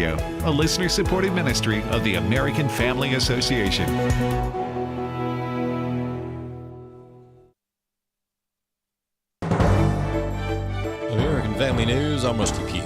Radio, a listener-supported ministry of the American Family Association. American Family News, I'm Rusty Pugh.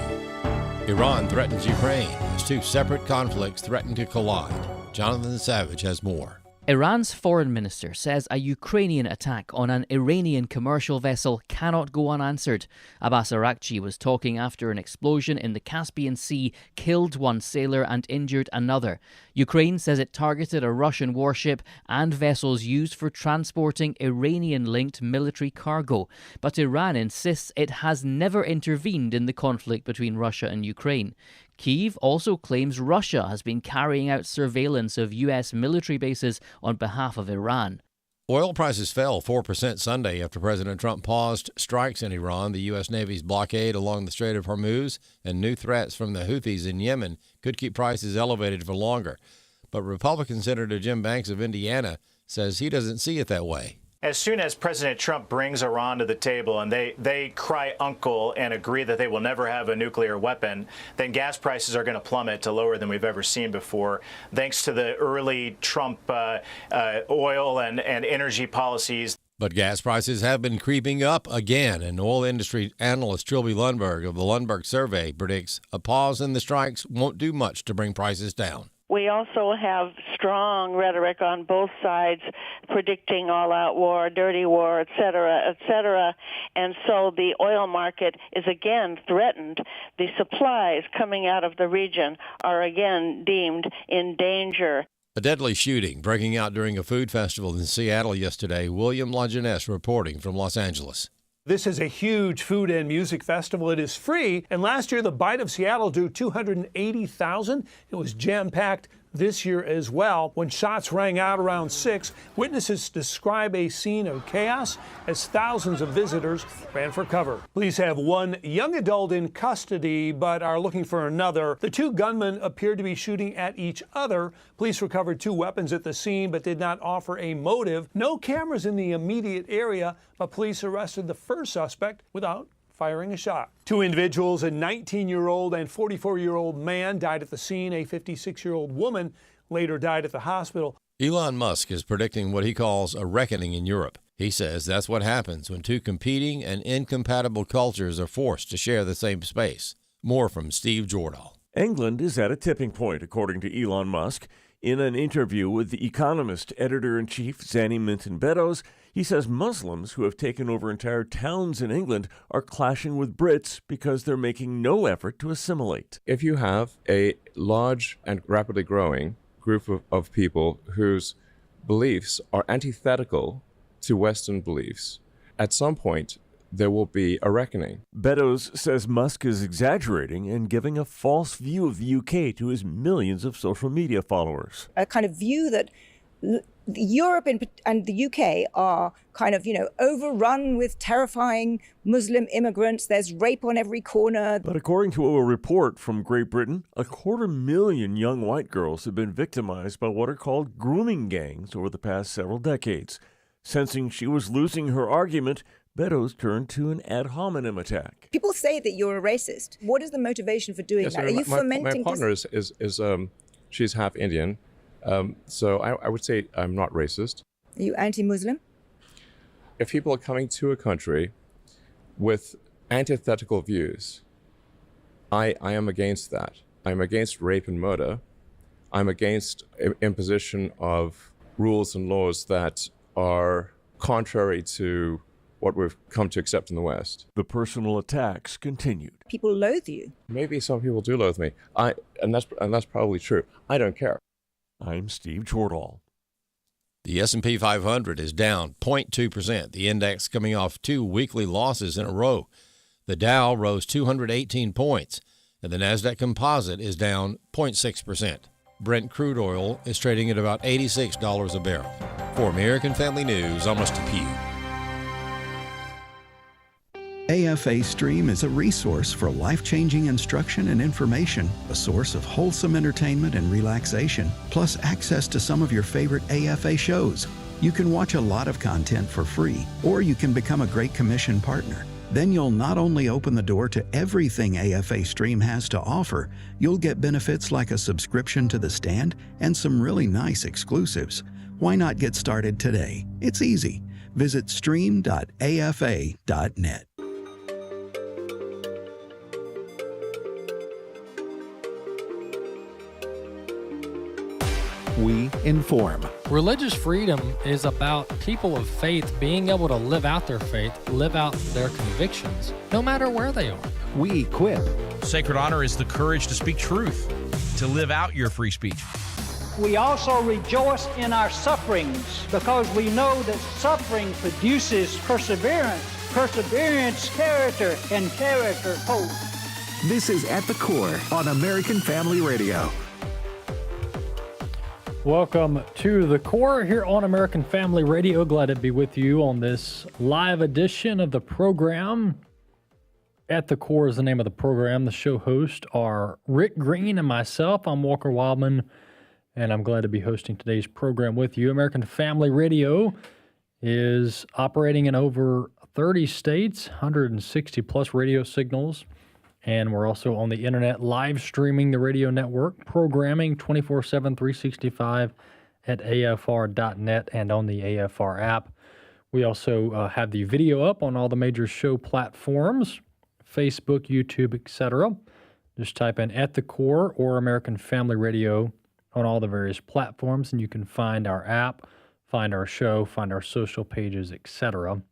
Iran threatens Ukraine as two separate conflicts threaten to collide. Jonathan Savage has more. Iran's foreign minister says a Ukrainian attack on an Iranian commercial vessel cannot go unanswered. Abbas Araghchi was talking after an explosion in the Caspian Sea killed one sailor and injured another. Ukraine says it targeted a Russian warship and vessels used for transporting Iranian-linked military cargo. But Iran insists it has never intervened in the conflict between Russia and Ukraine. Kyiv also claims Russia has been carrying out surveillance of U.S. military bases on behalf of Iran. Oil prices fell 4% Sunday after President Trump paused strikes in Iran. The U.S. Navy's blockade along the Strait of Hormuz and new threats from the Houthis in Yemen could keep prices elevated for longer. But Republican Senator Jim Banks of Indiana says he doesn't see it that way. As soon as President Trump brings Iran to the table and they cry uncle and agree that they will never have a nuclear weapon, then gas prices are going to plummet to lower than we've ever seen before, thanks to the early Trump oil and energy policies. But gas prices have been creeping up again, and oil industry analyst Trilby Lundberg of the Lundberg Survey predicts a pause in the strikes won't do much to bring prices down. We also have strong rhetoric on both sides predicting all-out war, dirty war, et cetera, and so the oil market is again threatened. The supplies coming out of the region are again deemed in danger. A deadly shooting breaking out during a food festival in Seattle yesterday. William Lajeunesse reporting from Los Angeles. This is a huge food and music festival. It is free, and last year the Bite of Seattle drew 280,000. It was jam-packed this year as well. When shots rang out around 6, witnesses describe a scene of chaos as thousands of visitors ran for cover. Police have one young adult in custody but are looking for another. The two gunmen appeared to be shooting at each other. Police recovered 2 weapons at the scene but did not offer a motive. No cameras in the immediate area, but police arrested the first suspect without firing a shot. 2 individuals, a 19-year-old and 44-year-old man, died at the scene. A 56-year-old woman later died at the hospital. Elon Musk is predicting what he calls a reckoning in Europe. He says that's what happens when 2 competing and incompatible cultures are forced to share the same space. More from Steve Jordahl. England is at a tipping point, according to Elon Musk. In an interview with The Economist editor-in-chief Zanny Minton-Beddoes, he says Muslims who have taken over entire towns in England are clashing with Brits because they're making no effort to assimilate. If you have a large and rapidly growing group of people whose beliefs are antithetical to Western beliefs, at some point there will be a reckoning. Beddoes says Musk is exaggerating and giving a false view of the UK to his millions of social media followers. A kind of view that Europe and the UK are kind of, overrun with terrifying Muslim immigrants. There's rape on every corner. But according to a report from Great Britain, 250,000 young white girls have been victimized by what are called grooming gangs over the past several decades. Sensing she was losing her argument, Beddoes turned to an ad hominem attack. People say that you're a racist. What is the motivation for doing that? Are you fomenting? My partner is she's half Indian, so I would say I'm not racist. Are you anti-Muslim? If people are coming to a country with antithetical views, I am against that. I'm against rape and murder. I'm against imposition of rules and laws that are contrary to what we've come to accept in the West. The personal attacks continued. People loathe you. Maybe some people do loathe me. And that's probably true. I don't care. I'm Steve Jordahl. The S&P 500 is down 0.2%. The index coming off 2 weekly losses in a row. The Dow rose 218 points, and the Nasdaq Composite is down 0.6%. Brent crude oil is trading at about $86 a barrel. For American Family News, I'm Rusty Pugh. AFA Stream is a resource for life-changing instruction and information, a source of wholesome entertainment and relaxation, plus access to some of your favorite AFA shows. You can watch a lot of content for free, or you can become a Great Commission partner. Then you'll not only open the door to everything AFA Stream has to offer, you'll get benefits like a subscription to The Stand and some really nice exclusives. Why not get started today? It's easy. Visit stream.afa.net. We inform. Religious freedom is about people of faith being able to live out their faith, live out their convictions, no matter where they are. We equip. Sacred honor is the courage to speak truth, to live out your free speech. We also rejoice in our sufferings because we know that suffering produces perseverance, perseverance, character, and character, hope. This is At the Core on American Family Radio. Welcome to The Core here on American Family Radio. Glad to be with you on this live edition of the program. At the Core is the name of the program. The show hosts are Rick Green and myself. I'm Walker Wildmon, and I'm glad to be hosting today's program with you. American Family Radio is operating in over 30 states, 160 plus radio signals, and we're also on the internet live streaming the radio network, programming 24/7, 365 at afr.net and on the AFR app. We also have the video up on all the major show platforms, Facebook, YouTube, etc. Just type in At the Core or American Family Radio on all the various platforms, and you can find our app, find our show, find our social pages, etc.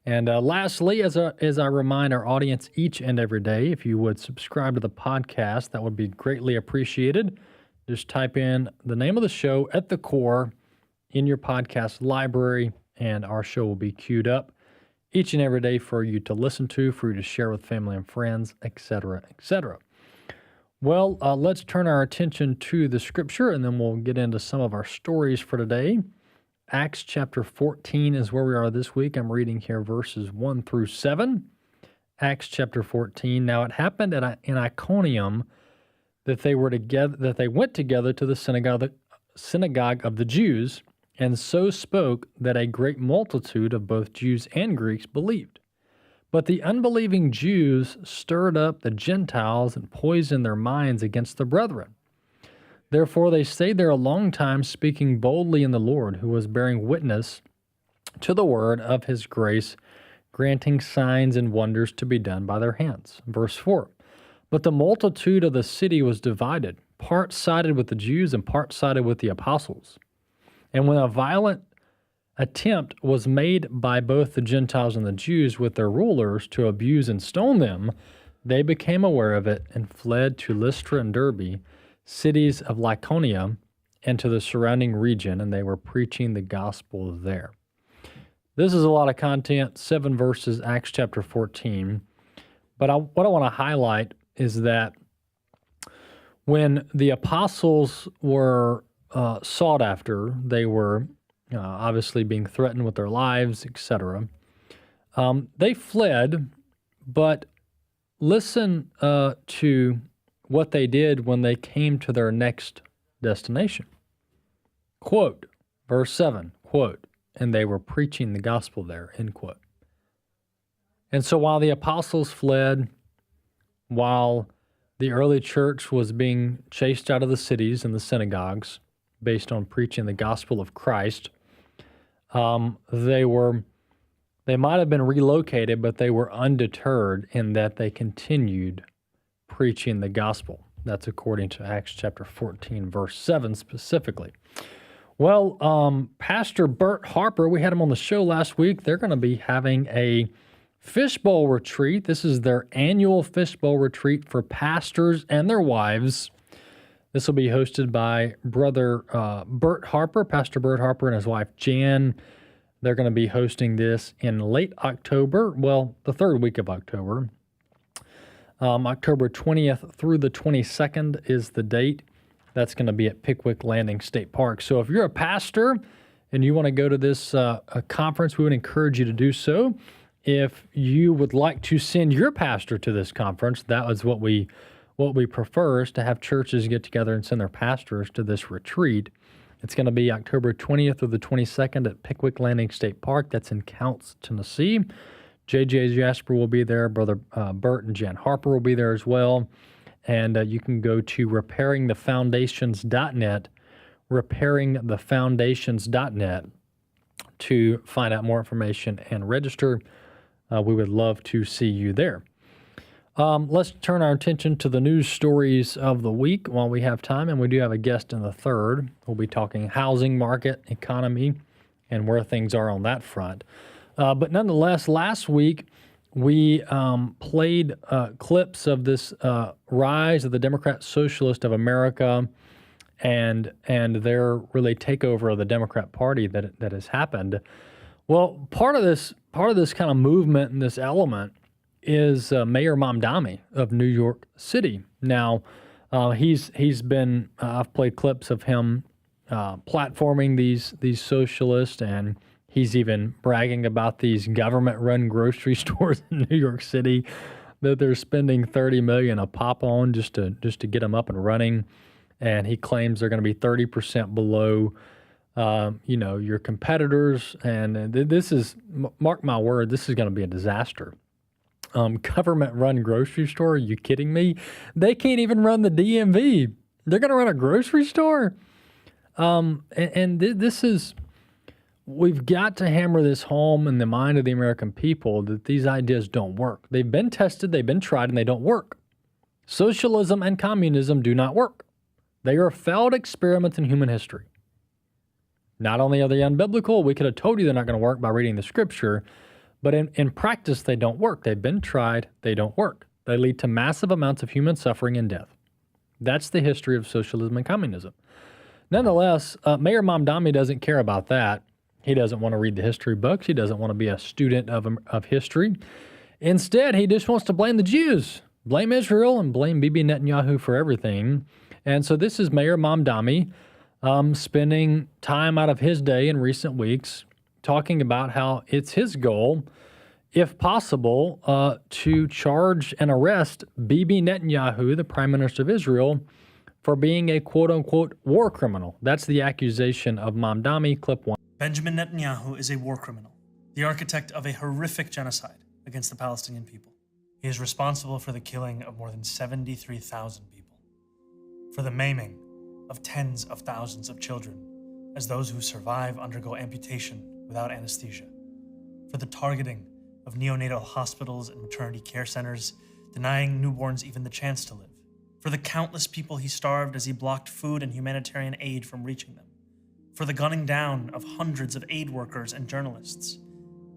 And lastly, as I remind our audience each and every day, if you would subscribe to the podcast, that would be greatly appreciated. Just type in the name of the show, At the Core, in your podcast library, and our show will be queued up each and every day for you to listen to, for you to share with family and friends, etc., etc. Well, let's turn our attention to the scripture, and then we'll get into some of our stories for today. Acts chapter 14 is where we are this week. I'm reading here verses 1 through 7. Acts chapter 14. Now it happened in Iconium that they went together to the synagogue of the Jews, and so spoke that a great multitude of both Jews and Greeks believed. But the unbelieving Jews stirred up the Gentiles and poisoned their minds against the brethren. Therefore they stayed there a long time, speaking boldly in the Lord, who was bearing witness to the word of his grace, granting signs and wonders to be done by their hands. Verse 4, but the multitude of the city was divided, part sided with the Jews and part sided with the apostles. And when a violent attempt was made by both the Gentiles and the Jews with their rulers to abuse and stone them, they became aware of it and fled to Lystra and Derbe, cities of Lycaonia, and to the surrounding region, and they were preaching the gospel there. This is a lot of content, 7 verses, Acts chapter 14. But what I want to highlight is that when the apostles were sought after, they were obviously being threatened with their lives, etc. They fled, but listen to what they did when they came to their next destination. Quote, verse 7, quote, and they were preaching the gospel there, end quote. And so while the apostles fled, while the early church was being chased out of the cities and the synagogues based on preaching the gospel of Christ, they might have been relocated, but they were undeterred in that they continued preaching the gospel. That's according to Acts chapter 14, verse 7 specifically. Well, Pastor Bert Harper, we had him on the show last week. They're going to be having a fishbowl retreat. This is their annual fishbowl retreat for pastors and their wives. This will be hosted by Brother Bert Harper, Pastor Bert Harper and his wife Jan. They're going to be hosting this in late October, well, the third week of October. October 20th through the 22nd is the date. That's going to be at Pickwick Landing State Park. So if you're a pastor and you want to go to this conference, we would encourage you to do so. If you would like to send your pastor to this conference, that was what we prefer, is to have churches get together and send their pastors to this retreat. It's going to be October 20th through the 22nd at Pickwick Landing State Park. That's in Counce, Tennessee. JJ Jasper will be there. Brother Bert and Jan Harper will be there as well. And you can go to repairingthefoundations.net, repairingthefoundations.net to find out more information and register. We would love to see you there. Let's turn our attention to the news stories of the week while we have time, and we do have a guest in the third. We'll be talking housing market, economy, and where things are on that front. But nonetheless, last week we played clips of this rise of the Democrat Socialist of America and their really takeover of the Democrat Party that has happened. Well, part of this kind of movement and this element is Mayor Mamdani of New York City. Now, he's been I've played clips of him platforming these socialists, and he's even bragging about these government-run grocery stores in New York City that they're spending $30 million a pop on just to get them up and running, and he claims they're going to be 30% below your competitors, and this is, mark my word, this is going to be a disaster. Government-run grocery store? Are you kidding me? They can't even run the DMV. They're going to run a grocery store? This is, we've got to hammer this home in the mind of the American people that these ideas don't work. They've been tested, they've been tried, and they don't work. Socialism and communism do not work. They are failed experiments in human history. Not only are they unbiblical, we could have told you they're not going to work by reading the scripture, but in practice, they don't work. They've been tried. They don't work. They lead to massive amounts of human suffering and death. That's the history of socialism and communism. Nonetheless, Mayor Mamdani doesn't care about that. He doesn't want to read the history books. He doesn't want to be a student of history. Instead, he just wants to blame the Jews, blame Israel, and blame Bibi Netanyahu for everything. And so this is Mayor Mamdani spending time out of his day in recent weeks talking about how it's his goal, if possible, to charge and arrest Bibi Netanyahu, the Prime Minister of Israel, for being a quote-unquote war criminal. That's the accusation of Mamdani, clip 1. Benjamin Netanyahu is a war criminal, the architect of a horrific genocide against the Palestinian people. He is responsible for the killing of more than 73,000 people, for the maiming of tens of thousands of children as those who survive undergo amputation without anesthesia, for the targeting of neonatal hospitals and maternity care centers, denying newborns even the chance to live, for the countless people he starved as he blocked food and humanitarian aid from reaching them, for the gunning down of hundreds of aid workers and journalists.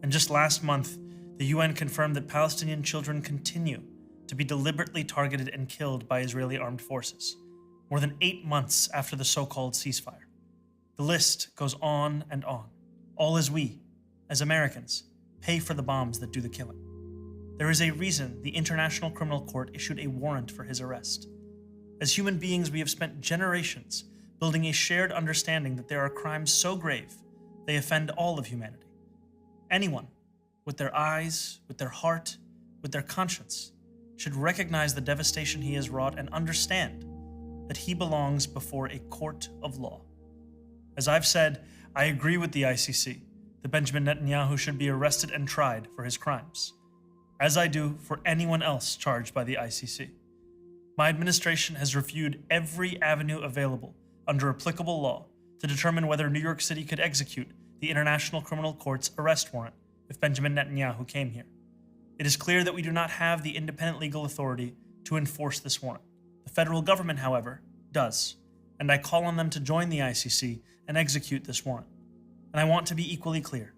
And just last month, the UN confirmed that Palestinian children continue to be deliberately targeted and killed by Israeli armed forces, more than 8 months after the so-called ceasefire. The list goes on and on, all as we, as Americans, pay for the bombs that do the killing. There is a reason the International Criminal Court issued a warrant for his arrest. As human beings, we have spent generations building a shared understanding that there are crimes so grave they offend all of humanity. Anyone, with their eyes, with their heart, with their conscience, should recognize the devastation he has wrought and understand that he belongs before a court of law. As I've said, I agree with the ICC that Benjamin Netanyahu should be arrested and tried for his crimes, as I do for anyone else charged by the ICC. My administration has reviewed every avenue available under applicable law to determine whether New York City could execute the International Criminal Court's arrest warrant if Benjamin Netanyahu came here. It is clear that we do not have the independent legal authority to enforce this warrant. The federal government, however, does, and I call on them to join the ICC and execute this warrant. And I want to be equally clear.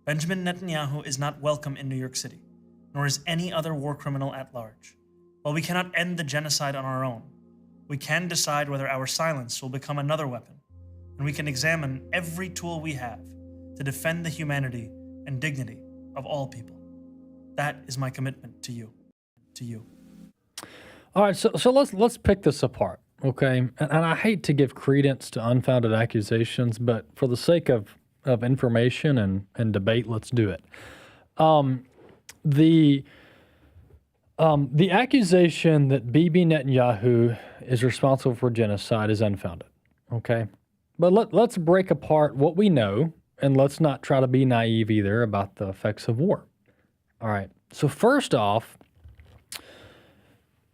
Benjamin Netanyahu is not welcome in New York City, nor is any other war criminal at large. While we cannot end the genocide on our own, we can decide whether our silence will become another weapon, and we can examine every tool we have to defend the humanity and dignity of all people. That is my commitment to you. To you. All right, so let's pick this apart, okay? And I hate to give credence to unfounded accusations, but for the sake of information and debate, let's do it. The accusation that Bibi Netanyahu is responsible for genocide is unfounded, okay? But let's break apart what we know, and let's not try to be naive either about the effects of war. All right. So first off,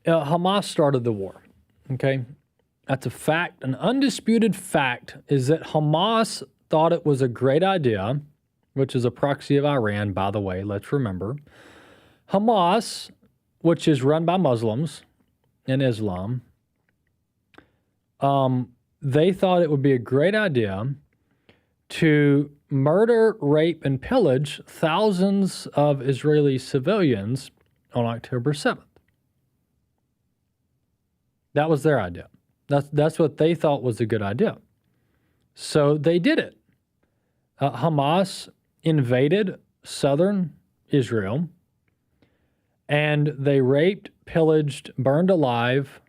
Hamas started the war. Okay. That's a fact. An undisputed fact is that Hamas thought it was a great idea, which is a proxy of Iran, by the way, let's remember. Hamas, which is run by Muslims in Islam, they thought it would be a great idea to murder, rape, and pillage thousands of Israeli civilians on October 7th. That was their idea. That's what they thought was a good idea. So they did it. Hamas invaded southern Israel, and they raped, pillaged, burned alive,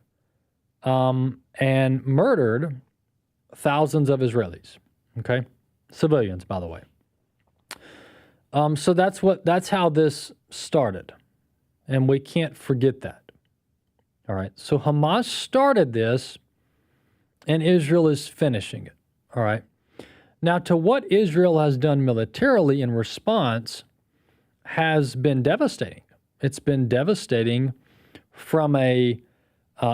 and murdered thousands of Israelis. Okay? Civilians, by the way. So that's how this started. And we can't forget that. All right. So Hamas started this, and Israel is finishing it. All right. Now, to what Israel has done militarily in response has been devastating. It's been devastating from a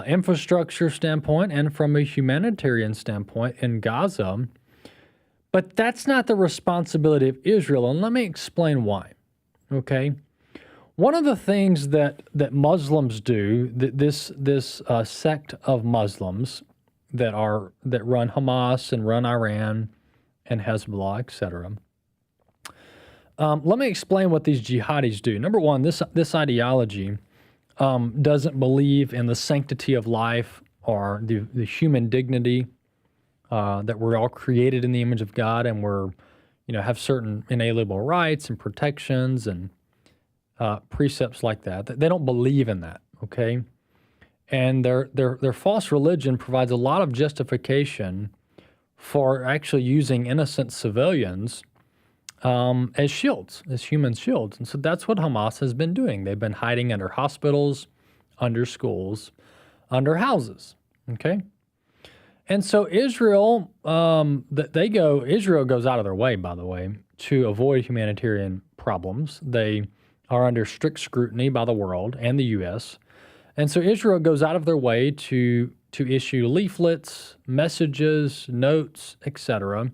infrastructure standpoint and from a humanitarian standpoint in Gaza. But that's not the responsibility of Israel, and let me explain why. Okay? One of the things that Muslims do, this sect of Muslims that run Hamas and run Iran and Hezbollah, etc. Let me explain what these jihadis do. Number one, this ideology doesn't believe in the sanctity of life or the human dignity, that we're all created in the image of God and we're, have certain inalienable rights and protections and precepts like that. They don't believe in that, okay? And their false religion provides a lot of justification for actually using innocent civilians as shields, as human shields. And so that's what Hamas has been doing. They've been hiding under hospitals, under schools, under houses, okay? And so Israel, Israel goes out of their way, by the way, to avoid humanitarian problems. They are under strict scrutiny by the world and the U.S., and so Israel goes out of their way to issue leaflets, messages, notes, etc.,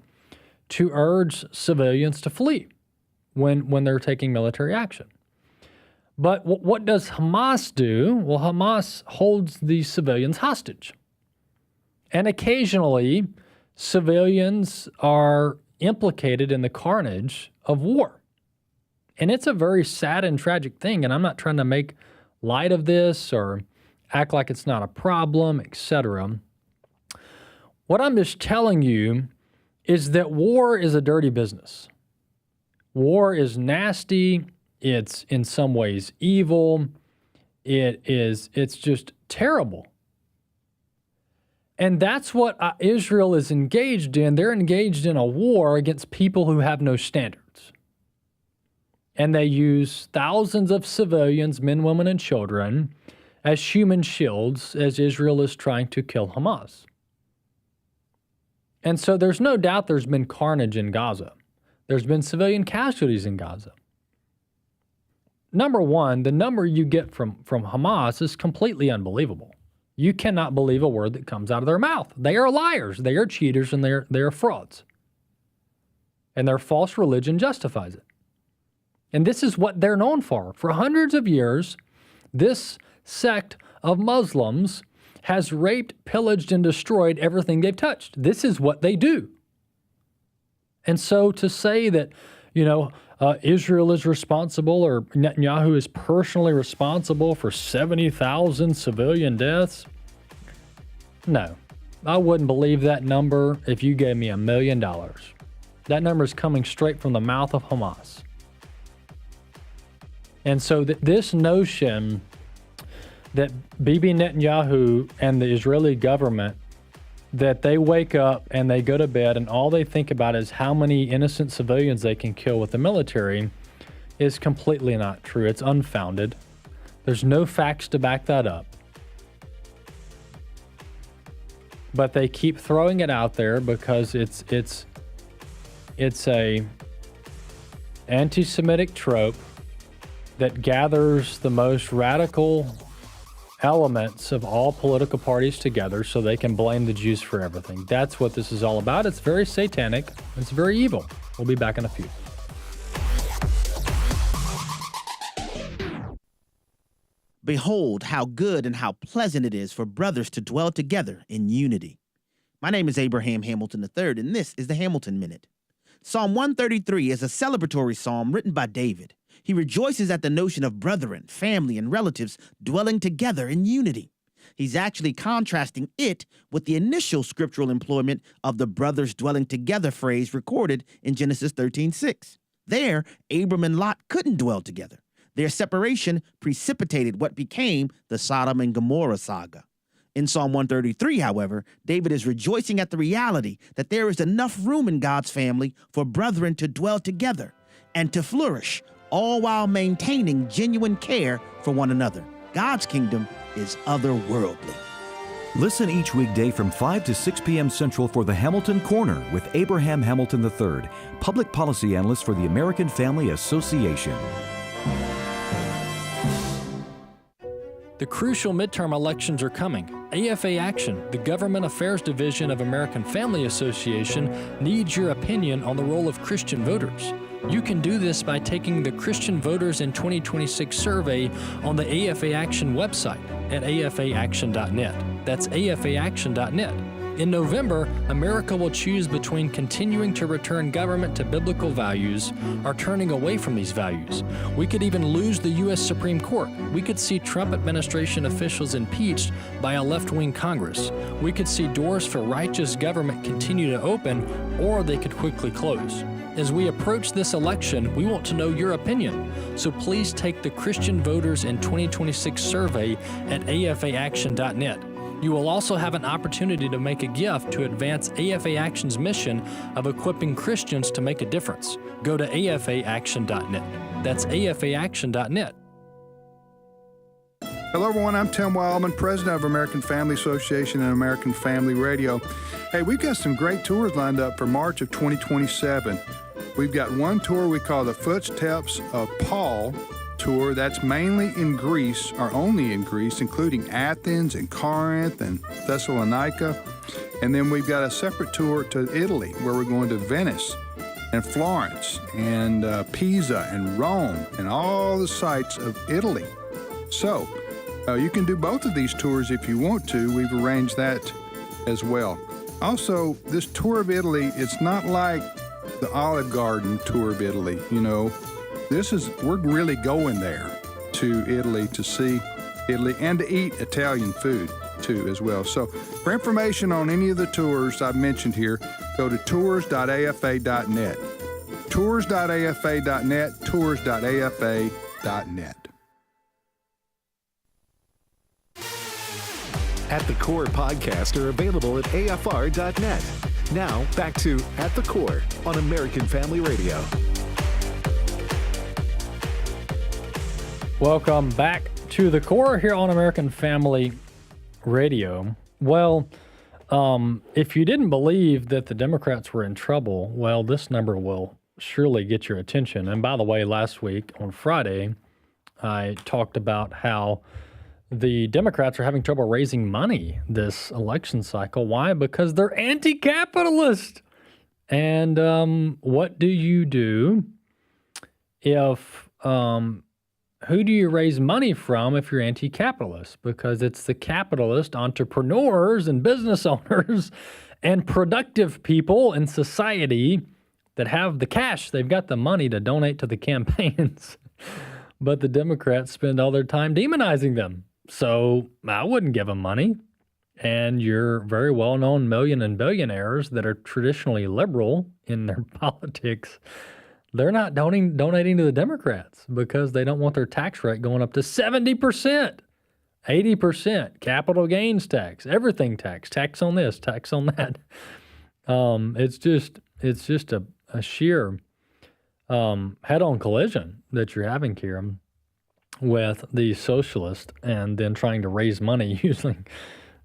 to urge civilians to flee when they're taking military action. But what does Hamas do? Well, Hamas holds these civilians hostage. And occasionally, civilians are implicated in the carnage of war. And it's a very sad and tragic thing, and I'm not trying to make light of this or act like it's not a problem, etc. What I'm just telling you is that war is a dirty business. War is nasty. It's in some ways evil. It's just terrible. And that's what Israel is engaged in. They're engaged in a war against people who have no standards. And they use thousands of civilians, men, women, and children, as human shields as Israel is trying to kill Hamas. And so there's no doubt there's been carnage in Gaza. There's been civilian casualties in Gaza. Number one, the number you get from Hamas is completely unbelievable. You cannot believe a word that comes out of their mouth. They are liars, they are cheaters, and they are frauds. And their false religion justifies it. And this is what they're known for. For hundreds of years, this sect of Muslims has raped, pillaged, and destroyed everything they've touched. This is what they do. And so to say that, Israel is responsible or Netanyahu is personally responsible for 70,000 civilian deaths, no. I wouldn't believe that number if you gave me $1 million. That number is coming straight from the mouth of Hamas. And so this notion that Bibi Netanyahu and the Israeli government, that they wake up and they go to bed and all they think about is how many innocent civilians they can kill with the military, is completely not true. It's unfounded. There's no facts to back that up. But they keep throwing it out there because it's a anti-Semitic trope that gathers the most radical elements of all political parties together so they can blame the Jews for everything. That's what this is all about. It's very satanic. It's very evil. We'll be back in a few. Behold how good and how pleasant it is for brothers to dwell together in unity. My name is Abraham Hamilton III, and this is the Hamilton Minute. Psalm 133 is a celebratory psalm written by David. He rejoices at the notion of brethren, family, and relatives dwelling together in unity. He's actually contrasting it with the initial scriptural employment of the brothers dwelling together phrase recorded in Genesis 13:6. There, Abram and Lot couldn't dwell together. Their separation precipitated what became the Sodom and Gomorrah saga. In Psalm 133, however, David is rejoicing at the reality that there is enough room in God's family for brethren to dwell together and to flourish, all while maintaining genuine care for one another. God's kingdom is otherworldly. Listen each weekday from 5 to 6 p.m. Central for the Hamilton Corner with Abraham Hamilton III, Public Policy Analyst for the American Family Association. The crucial midterm elections are coming. AFA Action, the Government Affairs Division of American Family Association, needs your opinion on the role of Christian voters. You can do this by taking the Christian Voters in 2026 survey on the AFA Action website at afaaction.net. That's afaaction.net. In November, America will choose between continuing to return government to biblical values or turning away from these values. We could even lose the U.S. Supreme Court. We could see Trump administration officials impeached by a left-wing Congress. We could see doors for righteous government continue to open, or they could quickly close. As we approach this election, we want to know your opinion. So please take the Christian Voters in 2026 survey at afaaction.net. You will also have an opportunity to make a gift to advance AFA Action's mission of equipping Christians to make a difference. Go to afaaction.net. That's afaaction.net. Hello, everyone. I'm Tim Wildmon, president of American Family Association and American Family Radio. Hey, we've got some great tours lined up for March of 2027. We've got one tour we call the Footsteps of Paul tour. That's mainly in Greece, or only in Greece, including Athens and Corinth and Thessalonica. And then we've got a separate tour to Italy, where we're going to Venice and Florence and Pisa and Rome and all the sites of Italy. So you can do both of these tours if you want to. We've arranged that as well. Also, this tour of Italy, it's not like the Olive Garden tour of Italy, you know. We're really going there to Italy to see Italy and to eat Italian food too as well. So for information on any of the tours I've mentioned here, go to tours.afa.net. Tours.afa.net, tours.afa.net. At the Core podcasts are available at afr.net. Now back to At the Core on American Family Radio. Welcome back to the Core here on American Family Radio. Well, if you didn't believe that the Democrats were in trouble, well, this number will surely get your attention. And by the way, last week on Friday, I talked about how the Democrats are having trouble raising money this election cycle. Why? Because they're anti-capitalist. And what do you do if... who do you raise money from if you're anti-capitalist? Because it's the capitalist entrepreneurs and business owners and productive people in society that have the cash. They've got the money to donate to the campaigns. But the Democrats spend all their time demonizing them. So I wouldn't give them money. And your very well-known million and billionaires that are traditionally liberal in their politics, they're not donating to the Democrats because they don't want their tax rate going up to 70%, 80%, capital gains tax, everything tax on this, tax on that. It's just a sheer head-on collision that you're having here with the socialist and then trying to raise money using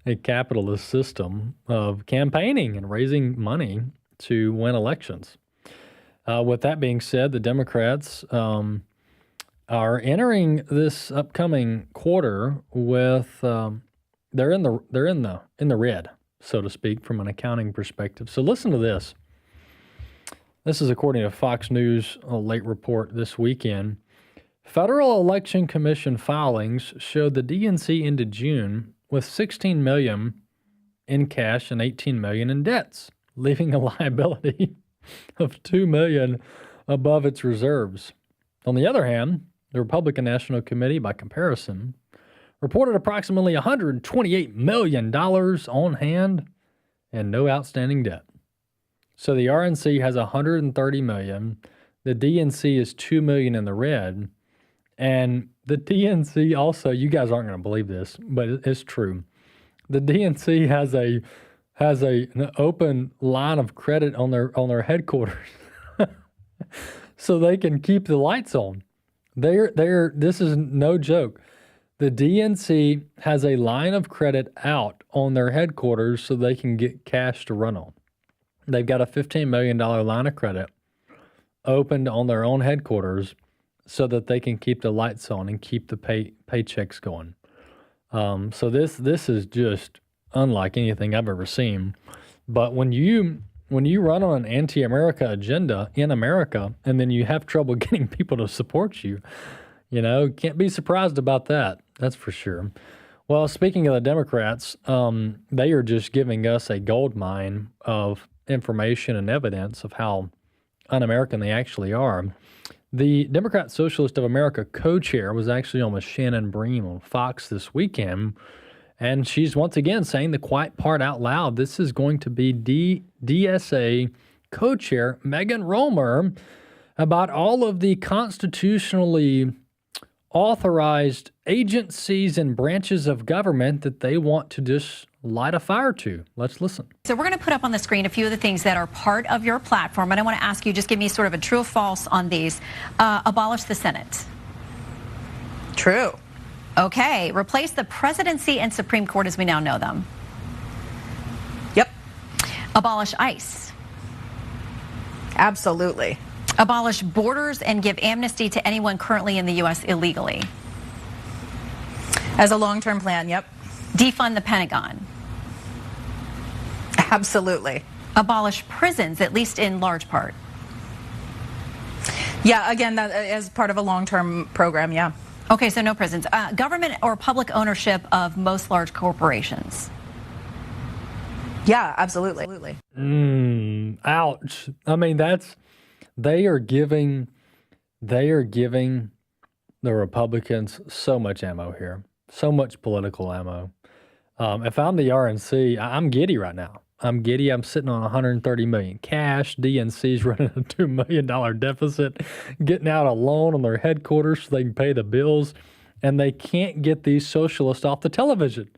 a capitalist system of campaigning and raising money to win elections. With that being said, the Democrats are entering this upcoming quarter with they're in the red, so to speak, from an accounting perspective. So listen to this. This is according to Fox News, a late report this weekend. Federal Election Commission filings showed the DNC ended June with $16 million in cash and $18 million in debts, leaving a liability of $2 million above its reserves. On the other hand, the Republican National Committee, by comparison, reported approximately $128 million on hand and no outstanding debt. So the RNC has $130 million. The DNC is $2 million in the red. And the DNC also, you guys aren't going to believe this, but it's true. The DNC has an open line of credit on their headquarters, so they can keep the lights on. This is no joke. The DNC has a line of credit out on their headquarters so they can get cash to run on. They've got a $15 million line of credit opened on their own headquarters so that they can keep the lights on and keep the paychecks going. So this is just unlike anything I've ever seen. But when you run on an anti-America agenda in America and then you have trouble getting people to support you, can't be surprised about that. That's for sure. Well, speaking of the Democrats, they are just giving us a gold mine of information and evidence of how un-American they actually are. The Democrat Socialist of America co-chair was actually on with Shannon Bream on Fox this weekend, and she's once again saying the quiet part out loud. This is going to be DSA co-chair Megan Romer about all of the constitutionally authorized agencies and branches of government that they want to just light a fire to. Let's listen. So we're going to put up on the screen a few of the things that are part of your platform, and I want to ask you, just give me sort of a true or false on these. Abolish the Senate. True. Okay. Replace the presidency and Supreme Court as we now know them. Yep. Abolish ICE. Absolutely. Abolish borders and give amnesty to anyone currently in the U.S. illegally. As a long-term plan, yep. Defund the Pentagon. Absolutely. Abolish prisons, at least in large part. Yeah, again, that as part of a long-term program, yeah. Okay, so no prisons. Government or public ownership of most large corporations. Yeah, absolutely. Ouch. I mean, they are giving the Republicans so much ammo here, so much political ammo. If I'm the RNC, I'm giddy right now. I'm giddy. I'm sitting on $130 million cash. DNC's running a $2 million deficit, getting out a loan on their headquarters so they can pay the bills, and they can't get these socialists off the television.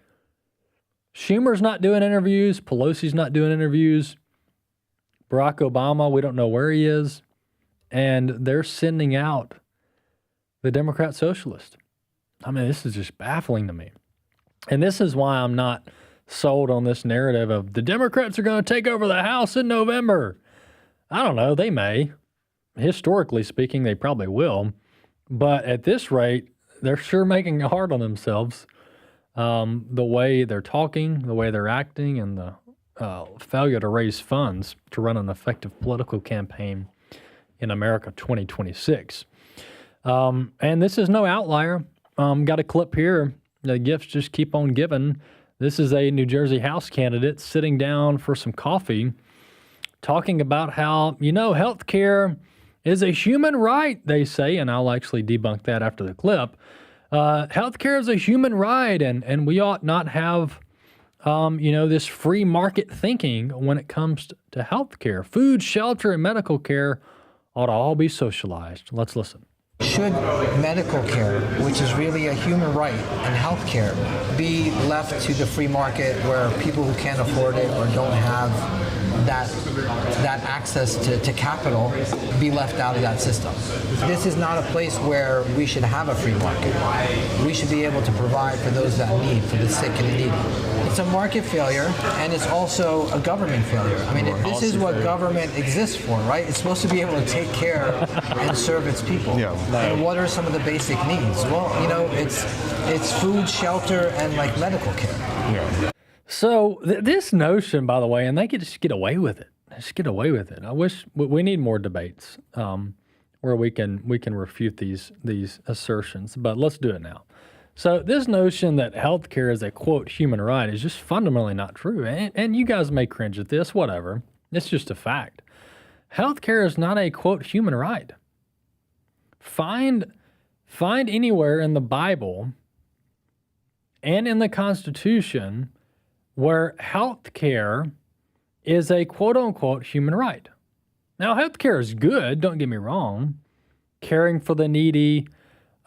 Schumer's not doing interviews. Pelosi's not doing interviews. Barack Obama, we don't know where he is. And they're sending out the Democrat Socialist. I mean, this is just baffling to me. And this is why I'm not sold on this narrative of the Democrats are going to take over the House in November. I don't know. They may. Historically speaking, they probably will. But at this rate, they're sure making it hard on themselves. The way they're talking, the way they're acting, and the failure to raise funds to run an effective political campaign in America 2026. And this is no outlier. Got a clip here. The gifts just keep on giving. This is a New Jersey House candidate sitting down for some coffee, talking about how, health care is a human right, they say, and I'll actually debunk that after the clip. Health care is a human right, and we ought not have, this free market thinking when it comes to health care. Food, shelter, and medical care ought to all be socialized. Let's listen. Should medical care, which is really a human right, and health care be left to the free market where people who can't afford it or don't have that access to capital be left out of that system? This is not a place where we should have a free market. We should be able to provide for those that need, for the sick and the needy. It's a market failure, and it's also a government failure. I mean, this is what government exists for, right? It's supposed to be able to take care and serve its people. Yeah. And what are some of the basic needs? Well, it's food, shelter, and like medical care. Yeah. So this notion, by the way, and they could just get away with it. Just get away with it. I wish we need more debates where we can refute these assertions, but let's do it now. So this notion that healthcare is a, quote, human right is just fundamentally not true. And you guys may cringe at this, whatever. It's just a fact. Healthcare is not a, quote, human right. Find anywhere in the Bible and in the Constitution where healthcare is a, quote, unquote, human right. Now, healthcare is good, don't get me wrong. Caring for the needy,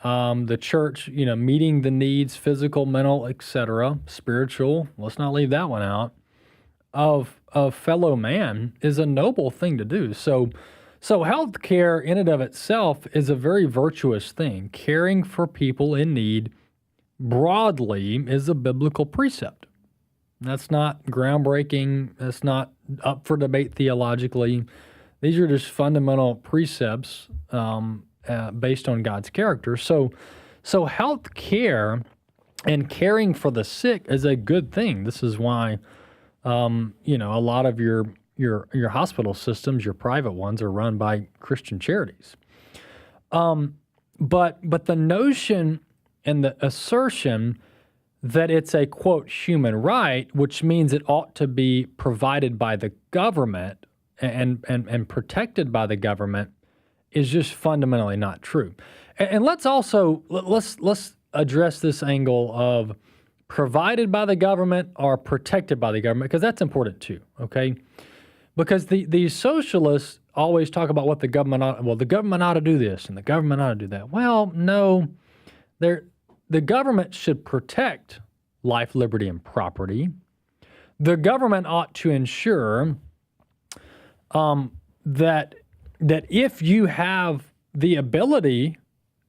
the church, meeting the needs, physical, mental, etc., spiritual, let's not leave that one out, of fellow man is a noble thing to do. So healthcare in and of itself is a very virtuous thing. Caring for people in need broadly is a biblical precept. That's not groundbreaking. That's not up for debate theologically. These are just fundamental precepts based on God's character. So health care and caring for the sick is a good thing. This is why, a lot of your hospital systems, your private ones, are run by Christian charities. But the notion and the assertion that it's a, quote, human right, which means it ought to be provided by the government and protected by the government, is just fundamentally not true. And let's address this angle of provided by the government or protected by the government, because that's important too, okay? Because these socialists always talk about what the government ought to do this and the government ought to do that. Well, no, the government should protect life, liberty, and property. The government ought to ensure that if you have the ability,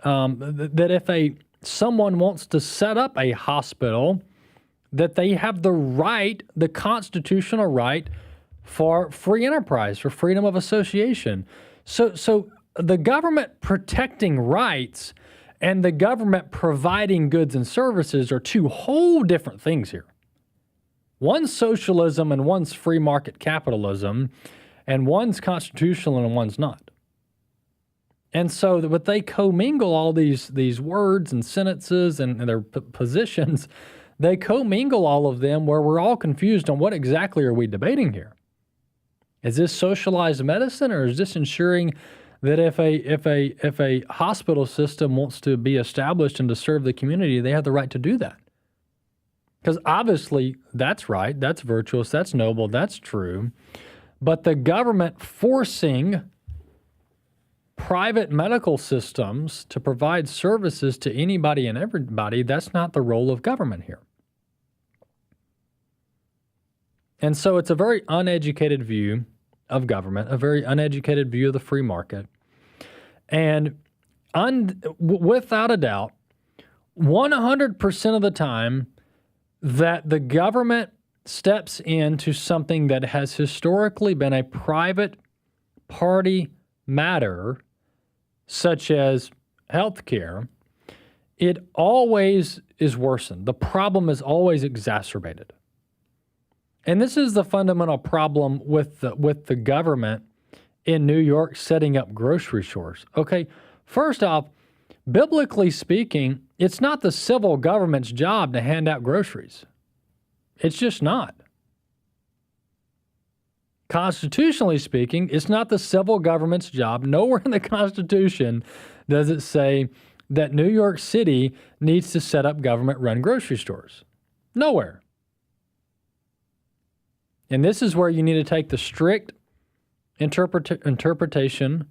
that if someone wants to set up a hospital, that they have the right, the constitutional right, for free enterprise, for freedom of association. So the government protecting rights and the government providing goods and services are two whole different things here. One's socialism and one's free market capitalism, and one's constitutional and one's not. And so but they commingle all these words and sentences and their positions. They commingle all of them where we're all confused on what exactly are we debating here. Is this socialized medicine, or is this ensuring that if a hospital system wants to be established and to serve the community, they have the right to do that? Because obviously that's right, that's virtuous, that's noble, that's true. But the government forcing private medical systems to provide services to anybody and everybody, that's not the role of government here. And so it's a very uneducated view of government, a very uneducated view of the free market. And without a doubt, 100% of the time that the government steps into something that has historically been a private party matter, such as healthcare, it always is worsened. The problem is always exacerbated. And this is the fundamental problem with the government in New York setting up grocery stores. Okay, first off, biblically speaking, it's not the civil government's job to hand out groceries. It's just not. Constitutionally speaking, it's not the civil government's job. Nowhere in the Constitution does it say that New York City needs to set up government-run grocery stores. Nowhere. And this is where you need to take the strict interpretation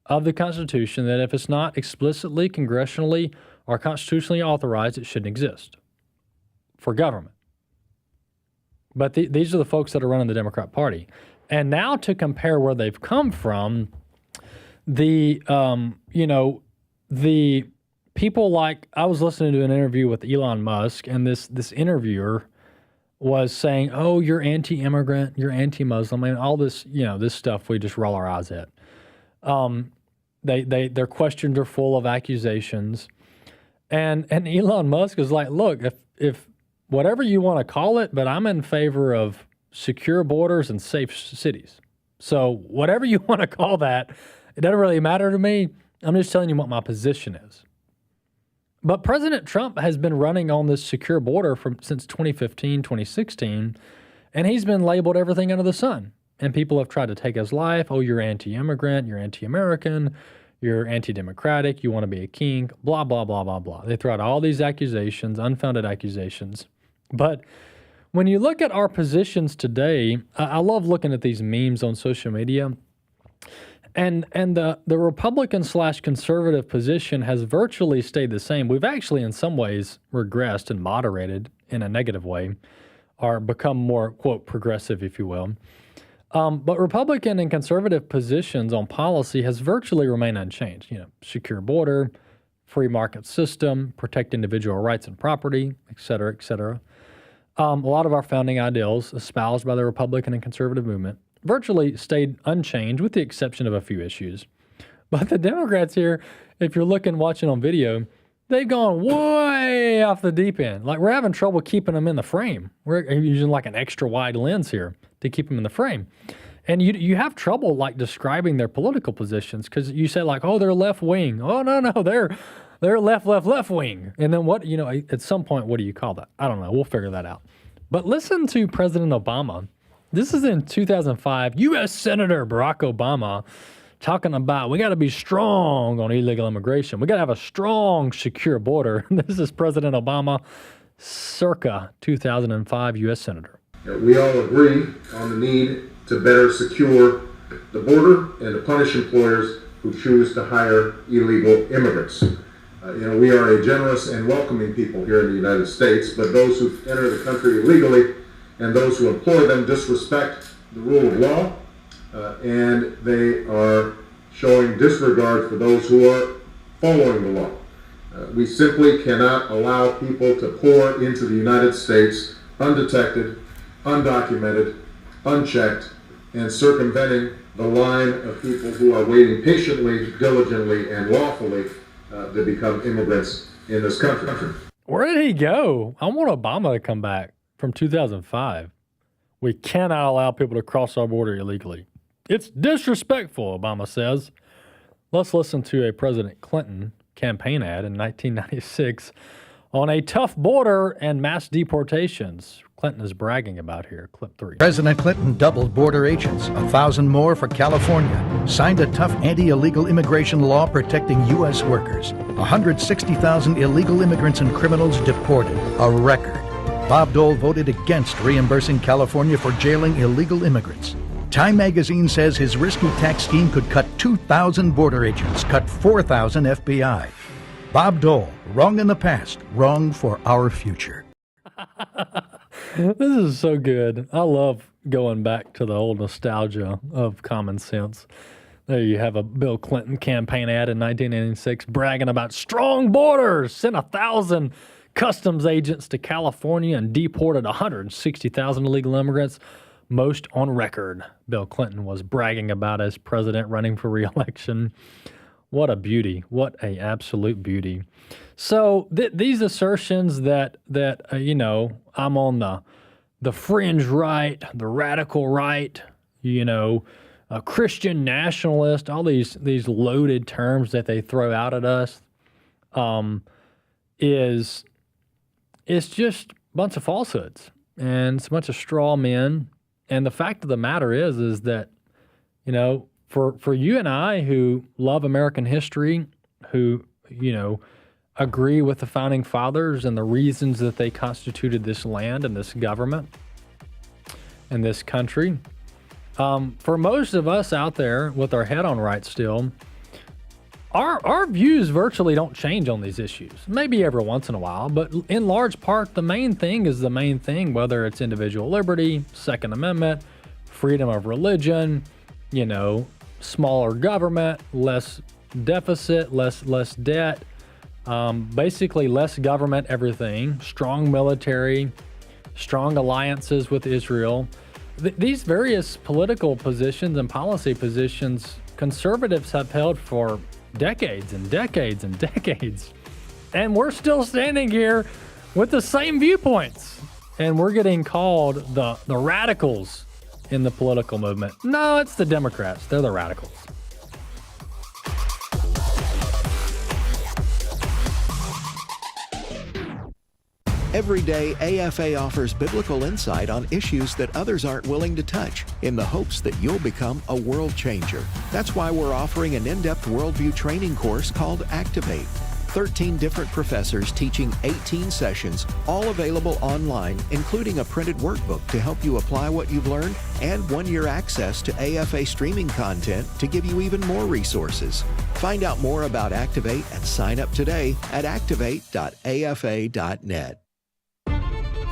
of the Constitution that if it's not explicitly, congressionally, or constitutionally authorized, it shouldn't exist for government. But these are the folks that are running the Democrat Party. And now to compare where they've come from, the people like, I was listening to an interview with Elon Musk, and this interviewer was saying, oh, you're anti-immigrant, you're anti-Muslim, and all this, this stuff we just roll our eyes at. Their questions are full of accusations. And Elon Musk is like, look, if whatever you want to call it, but I'm in favor of secure borders and safe cities. So whatever you want to call that, it doesn't really matter to me. I'm just telling you what my position is. But President Trump has been running on this secure border since 2015, 2016, and he's been labeled everything under the sun. And people have tried to take his life. Oh, you're anti-immigrant, you're anti-American, you're anti-democratic, you want to be a king, blah, blah, blah, blah, blah. They throw out all these accusations, unfounded accusations. But when you look at our positions today, I love looking at these memes on social media. And the Republican/conservative position has virtually stayed the same. We've actually, in some ways, regressed and moderated in a negative way, or become more, quote, progressive, if you will. But Republican and conservative positions on policy has virtually remained unchanged. Secure border, free market system, protect individual rights and property, et cetera, et cetera. A lot of our founding ideals espoused by the Republican and conservative movement virtually stayed unchanged with the exception of a few issues. But the Democrats here, if you're watching on video, they've gone way off the deep end. Like, we're having trouble keeping them in the frame. We're using like an extra wide lens here to keep them in the frame. And you have trouble like describing their political positions because you say like, oh, they're left wing. Oh, no, they're left wing. And then what, at some point, what do you call that? I don't know. We'll figure that out. But listen to President Obama. This is in 2005. U.S. Senator Barack Obama talking about we got to be strong on illegal immigration. We got to have a strong, secure border. This is President Obama, circa 2005 U.S. Senator. We all agree on the need to better secure the border and to punish employers who choose to hire illegal immigrants. We are a generous and welcoming people here in the United States, but those who enter the country illegally and those who employ them disrespect the rule of law, and they are showing disregard for those who are following the law. We simply cannot allow people to pour into the United States undetected, undocumented, unchecked, and circumventing the line of people who are waiting patiently, diligently, and lawfully to become immigrants in this country. Where did he go? I want Obama to come back from 2005. We cannot allow people to cross our border illegally. It's disrespectful, Obama says. Let's listen to a President Clinton campaign ad in 1996 on a tough border and mass deportations. Clinton is bragging about here. Clip 3. President Clinton doubled border agents, 1,000 more for California, signed a tough anti-illegal immigration law protecting U.S. workers, 160,000 illegal immigrants and criminals deported, a record. Bob Dole voted against reimbursing California for jailing illegal immigrants. Time magazine says his risky tax scheme could cut 2,000 border agents, cut 4,000 FBI. Bob Dole, wrong in the past, wrong for our future. This is so good. I love going back to the old nostalgia of common sense. There you have a Bill Clinton campaign ad in 1996 bragging about strong borders, sent 1,000 customs agents to California and deported 160,000 illegal immigrants, most on record. Bill Clinton was bragging about as president running for re-election. What a beauty. What a absolute beauty. So these assertions that I'm on the fringe right, the radical right, a Christian nationalist, all these loaded terms that they throw out at us, it's just a bunch of falsehoods and it's a bunch of straw men. And the fact of the matter is that, for you and I who love American history, who, agree with the founding fathers and the reasons that they constituted this land and this government and this country, for most of us out there with our head on right still, our views virtually don't change on these issues. Maybe every once in a while, but in large part, the main thing is the main thing, whether it's individual liberty, Second Amendment, freedom of religion, smaller government, less deficit, less debt, basically less government everything, strong military, strong alliances with Israel. these various political positions and policy positions, conservatives have held for decades and decades and decades. And we're still standing here with the same viewpoints. And we're getting called the radicals in the political movement. No, it's the Democrats. They're the radicals. Every day, AFA offers biblical insight on issues that others aren't willing to touch in the hopes that you'll become a world changer. That's why we're offering an in-depth worldview training course called Activate. 13 different professors teaching 18 sessions, all available online, including a printed workbook to help you apply what you've learned and 1-year access to AFA streaming content to give you even more resources. Find out more about Activate and sign up today at activate.afa.net.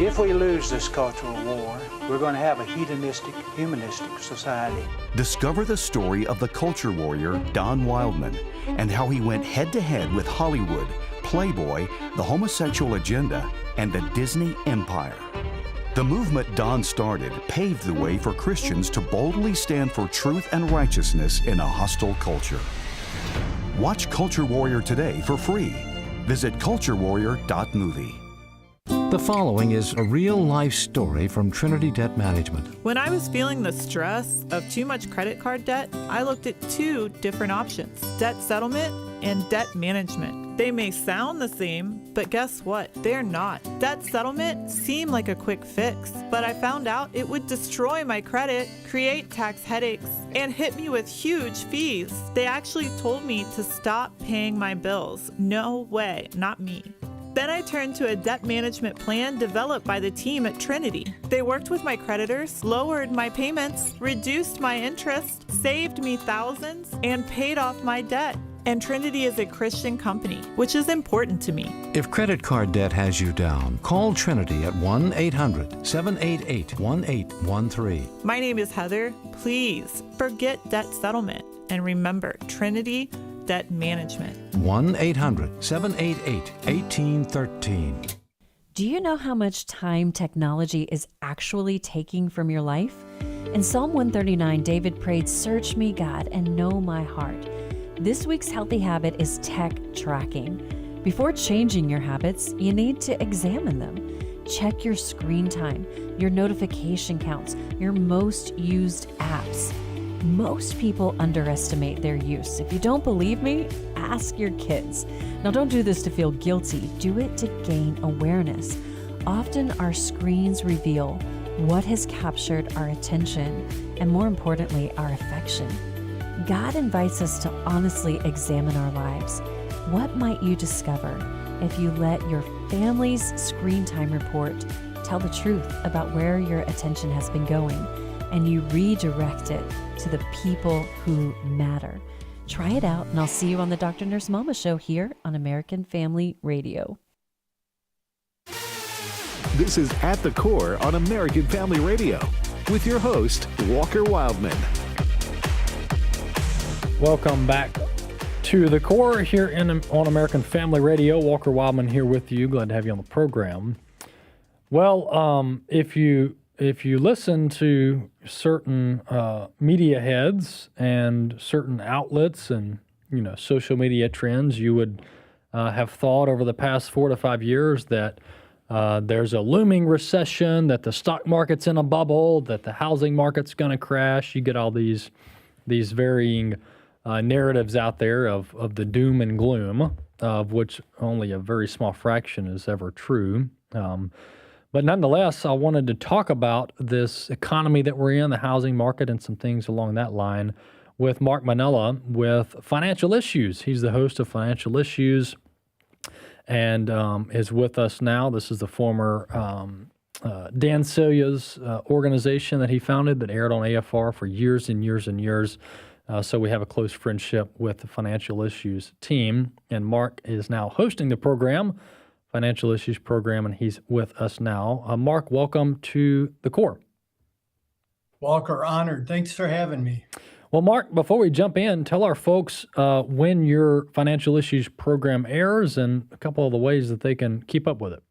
If we lose this cultural war, we're going to have a hedonistic, humanistic society. Discover the story of the culture warrior Don Wildmon and how he went head-to-head with Hollywood, Playboy, the homosexual agenda, and the Disney empire. The movement Don started paved the way for Christians to boldly stand for truth and righteousness in a hostile culture. Watch Culture Warrior today for free. Visit culturewarrior.movie. The following is a real-life story from Trinity Debt Management. When I was feeling the stress of too much credit card debt, I looked at 2 different options: debt settlement and debt management. They may sound the same, but guess what? They're not. Debt settlement seemed like a quick fix, but I found out it would destroy my credit, create tax headaches, and hit me with huge fees. They actually told me to stop paying my bills. No way, not me. Then I turned to a debt management plan developed by the team at Trinity. They worked with my creditors, lowered my payments, reduced my interest, saved me thousands, and paid off my debt. And Trinity is a Christian company, which is important to me. If credit card debt has you down, call Trinity at 1-800-788-1813. My name is Heather. Please forget debt settlement and remember Trinity Debt Management. 1-800-788-1813. Do you know how much time technology is actually taking from your life? In Psalm 139, David prayed, "Search me, God, and know my heart." This week's healthy habit is tech tracking. Before changing your habits, you need to examine them. Check your screen time, your notification counts, your most used apps. Most people underestimate their use. If you don't believe me, ask your kids. Now, don't do this to feel guilty. Do it to gain awareness. Often our screens reveal what has captured our attention and, more importantly, our affection. God invites us to honestly examine our lives. What might you discover if you let your family's screen time report tell the truth about where your attention has been going, and you redirect it to the people who matter? Try it out, and I'll see you on the Dr. Nurse Mama Show here on American Family Radio. This is At the Core on American Family Radio with your host, Walker Wildmon. Welcome back to The Core here on American Family Radio. Walker Wildmon here with you. Glad to have you on the program. Well, if you listen to certain media heads and certain outlets and social media trends, you would have thought over the past 4 to 5 years that there's a looming recession, that the stock market's in a bubble, that the housing market's going to crash. You get all these varying narratives out there of the doom and gloom, of which only a very small fraction is ever true. But nonetheless, I wanted to talk about this economy that we're in, the housing market, and some things along that line with Mark Manella with Financial Issues. He's the host of Financial Issues and is with us now. This is the former Dan Celia's organization that he founded that aired on AFR for years and years and years. So we have a close friendship with the Financial Issues team. And Mark is now hosting the program, Financial Issues program, and he's with us now. Mark, welcome to The Core. Walker, honored. Thanks for having me. Well, Mark, before we jump in, tell our folks when your Financial Issues program airs and a couple of the ways that they can keep up with it.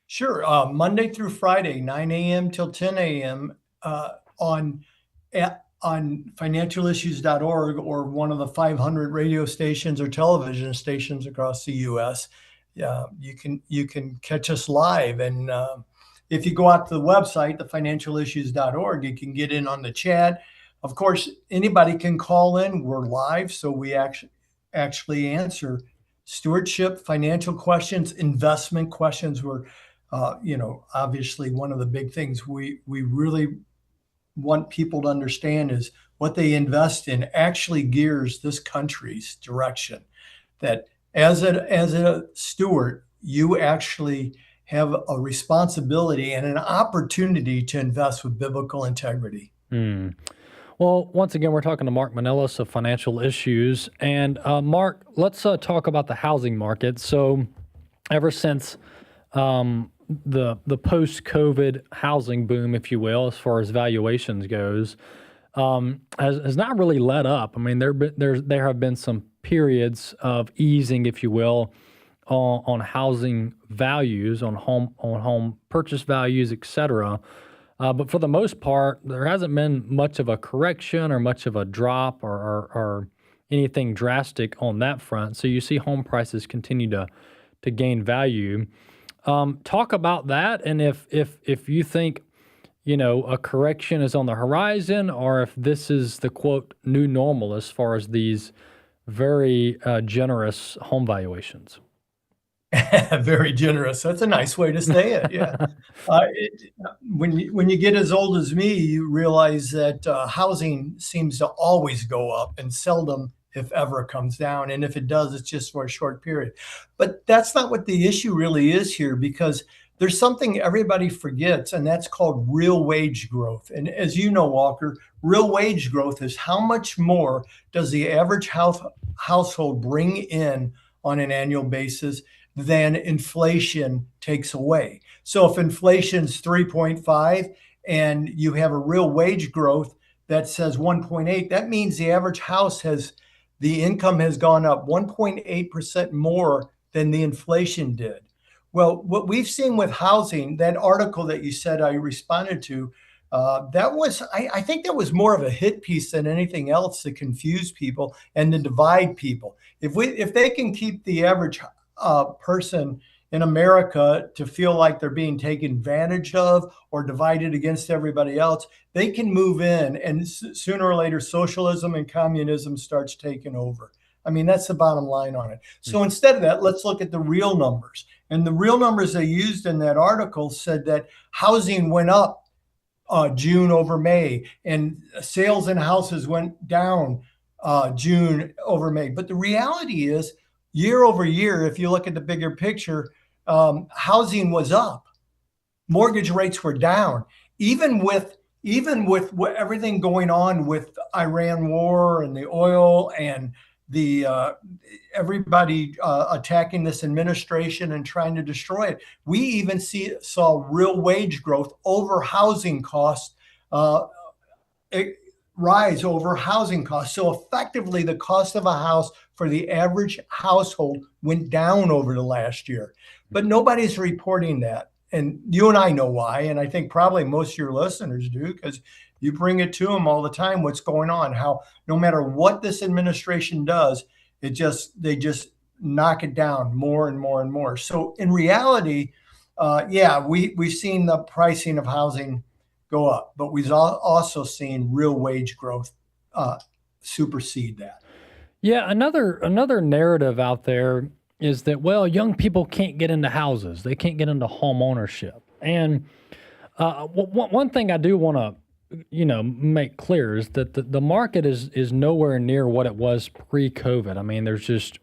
Sure. Monday through Friday, 9 a.m. till 10 a.m. on financialissues.org or one of the 500 radio stations or television stations across the U.S. You can catch us live, and if you go out to the website, thefinancialissues.org, you can get in on the chat. Of course, anybody can call in. We're live, so we actually answer stewardship, financial questions, investment questions. We're, obviously one of the big things we really want people to understand is what they invest in actually gears this country's direction. That as a steward, you actually have a responsibility and an opportunity to invest with biblical integrity. Well, once again, we're talking to Mark Manellis of Financial Issues. And Mark, let's talk about the housing market. So ever since the post-COVID housing boom, if you will, as far as valuations goes, has not really let up. I mean, there have been some periods of easing, if you will, on housing values, on home purchase values, et cetera. But for the most part, there hasn't been much of a correction or much of a drop or anything drastic on that front. So you see home prices continue to gain value. Talk about that, and if you think, a correction is on the horizon, or if this is the quote new normal as far as these very generous home valuations. Very generous. That's a nice way to say it. Yeah. When you get as old as me, you realize that housing seems to always go up and seldom, if ever, comes down. And if it does, it's just for a short period. But that's not what the issue really is here, because there's something everybody forgets, and that's called real wage growth. And as you know, Walker, real wage growth is how much more does the average household bring in on an annual basis than inflation takes away. So if inflation's 3.5 and you have a real wage growth that says 1.8, that means the average house the income has gone up 1.8% more than the inflation did. Well, what we've seen with housing, that article that you said I responded to, I think that was more of a hit piece than anything else to confuse people and to divide people. If they can keep the average person in America to feel like they're being taken advantage of or divided against everybody else, they can move in, and sooner or later socialism and communism starts taking over. I mean, that's the bottom line on it. So instead of that, let's look at the real numbers. And the real numbers they used in that article said that housing went up June over May, and sales in houses went down June over May. But the reality is, year over year, if you look at the bigger picture, housing was up. Mortgage rates were down. Even with everything going on with Iran war and the oil and the everybody attacking this administration and trying to destroy it, we even saw real wage growth over housing costs rise over housing costs. So effectively, the cost of a house for the average household went down over the last year. But nobody's reporting that. And you and I know why. And I think probably most of your listeners do, because you bring it to them all the time, what's going on, how no matter what this administration does, they just knock it down more and more and more. So in reality, we've seen the pricing of housing go up, but we've also seen real wage growth supersede that. Yeah, another narrative out there is that, well, young people can't get into houses. They can't get into home ownership. And one thing I do want to, make clear is that the market is nowhere near what it was pre-COVID. I mean, there's just,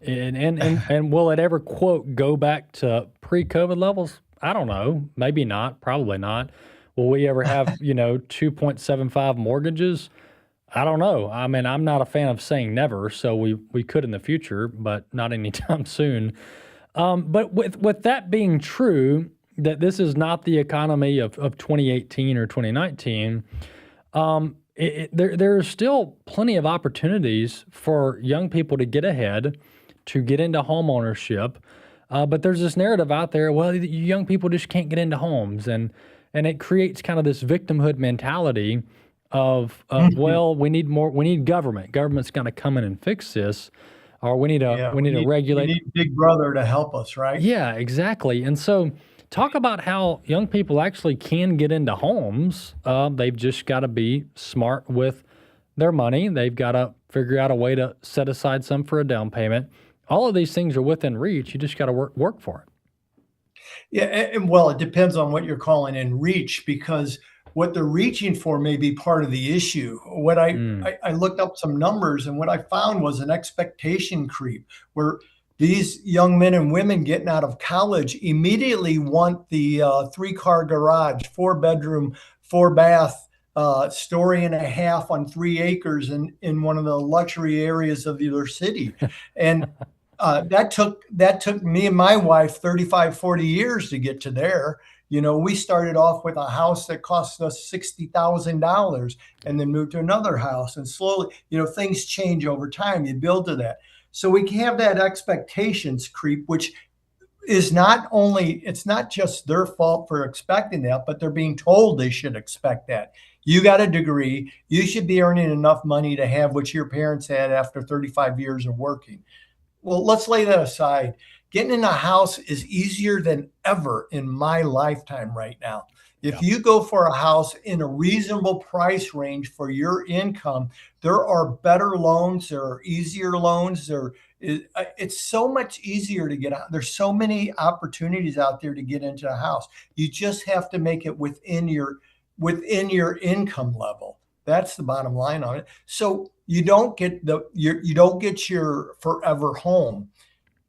and will it ever, quote, go back to pre-COVID levels? I don't know. Maybe not. Probably not. Will we ever have, 2.75 mortgages? I don't know. I mean, I'm not a fan of saying never, so we could in the future, but not anytime soon. But with that being true, that this is not the economy of 2018 or 2019, there are still plenty of opportunities for young people to get ahead, to get into home ownership. But there's this narrative out there, well, young people just can't get into homes. And And it creates kind of this victimhood mentality of well, we need government. Government's going to come in and fix this, or we need to regulate. We need Big Brother to help us, right? Yeah, exactly. And so talk about how young people actually can get into homes. They've just got to be smart with their money. They've got to figure out a way to set aside some for a down payment. All of these things are within reach. You just got to work for it. Yeah, and well, it depends on what you're calling in reach, because what they're reaching for may be part of the issue. What I looked up some numbers, and what I found was an expectation creep, where these young men and women getting out of college immediately want the 3-car garage, 4-bedroom, 4-bath, story and a half on 3 acres in one of the luxury areas of their city. And that took me and my wife 35, 40 years to get to there. You know, we started off with a house that cost us $60,000 and then moved to another house. And slowly, you know, things change over time. You build to that. So we can have that expectations creep, which is it's not just their fault for expecting that, but they're being told they should expect that. You got a degree. You should be earning enough money to have what your parents had after 35 years of working. Well, let's lay that aside. Getting in a house is easier than ever in my lifetime right now. If you go for a house in a reasonable price range for your income, there are better loans, there are easier loans, it's so much easier to get out. There's so many opportunities out there to get into a house. You just have to make it within your income level. That's the bottom line on it. So you don't get your forever home.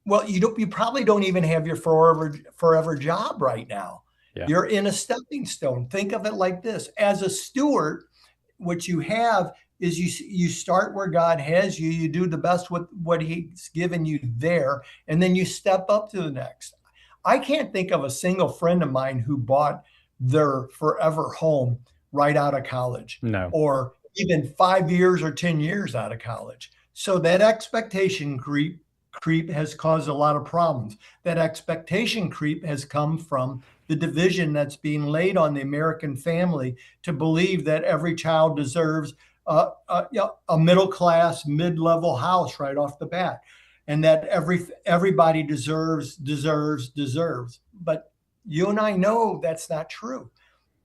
Well, you probably don't even have your forever job right now. Yeah. You're in a stepping stone. Think of it like this. As a steward, what you have is you start where God has you. You do the best with what he's given you there, and then you step up to the next. I can't think of a single friend of mine who bought their forever home right out of college. No. Or even 5 years or 10 years out of college. So that expectation creep has caused a lot of problems. That expectation creep has come from the division that's being laid on the American family to believe that every child deserves a middle-class, mid-level house right off the bat, and that everybody deserves. But you and I know that's not true.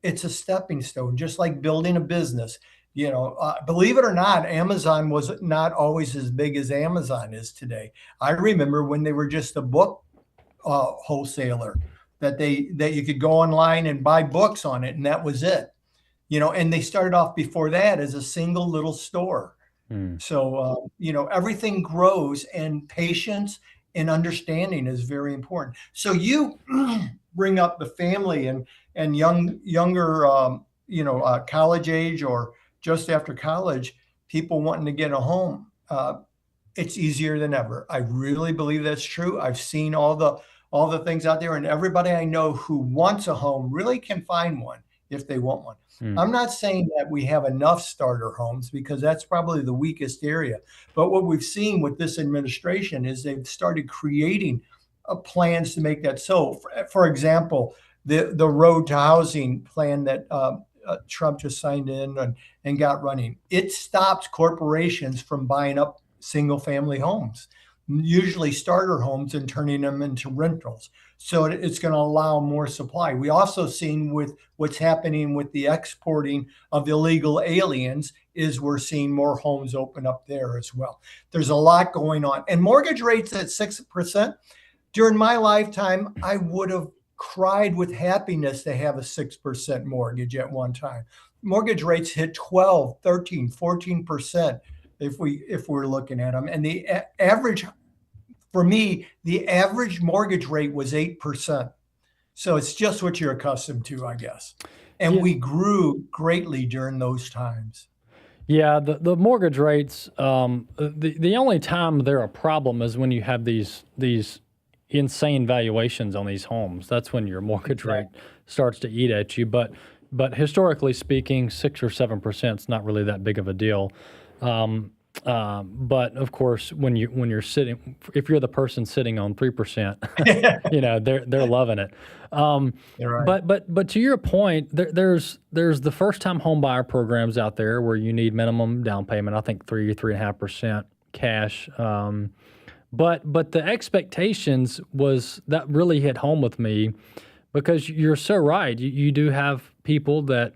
It's a stepping stone, just like building a business. You know, believe it or not, Amazon was not always as big as Amazon is today. I remember when they were just a book wholesaler, that you could go online and buy books on it, and that was it. You know, and they started off before that as a single little store. So, you know, everything grows, and patience and understanding is very important. So you bring up the family and younger, college age or just after college, people wanting to get a home. It's easier than ever. I really believe that's true. I've seen all the things out there, and everybody I know who wants a home really can find one if they want one. I'm not saying that we have enough starter homes, because that's probably the weakest area. But what we've seen with this administration is they've started creating plans to make that so. For example, the road to housing plan that Trump just signed in and got running, it stops corporations from buying up single family homes, usually starter homes, and turning them into rentals. So it's going to allow more supply. We also seen with what's happening with the exporting of illegal aliens is we're seeing more homes open up there as well. There's a lot going on. And mortgage rates at 6%. During my lifetime, I would have cried with happiness to have a 6% mortgage at one time. Mortgage rates hit 12, 13, 14% if we're looking at them. And the average, for me, the average mortgage rate was 8%. So it's just what you're accustomed to, I guess. And we grew greatly during those times. Yeah, the mortgage rates, the only time they're a problem is when you have these insane valuations on these homes. That's when your mortgage rate starts to eat at you. But historically speaking, 6 or 7% is not really that big of a deal. But of course, when you're sitting, if you're the person sitting on 3%, they're loving it. You're right. But to your point, there's the first time home buyer programs out there where you need minimum down payment. I think 3.5% cash. But the expectations was that really hit home with me, because you're so right. You do have people that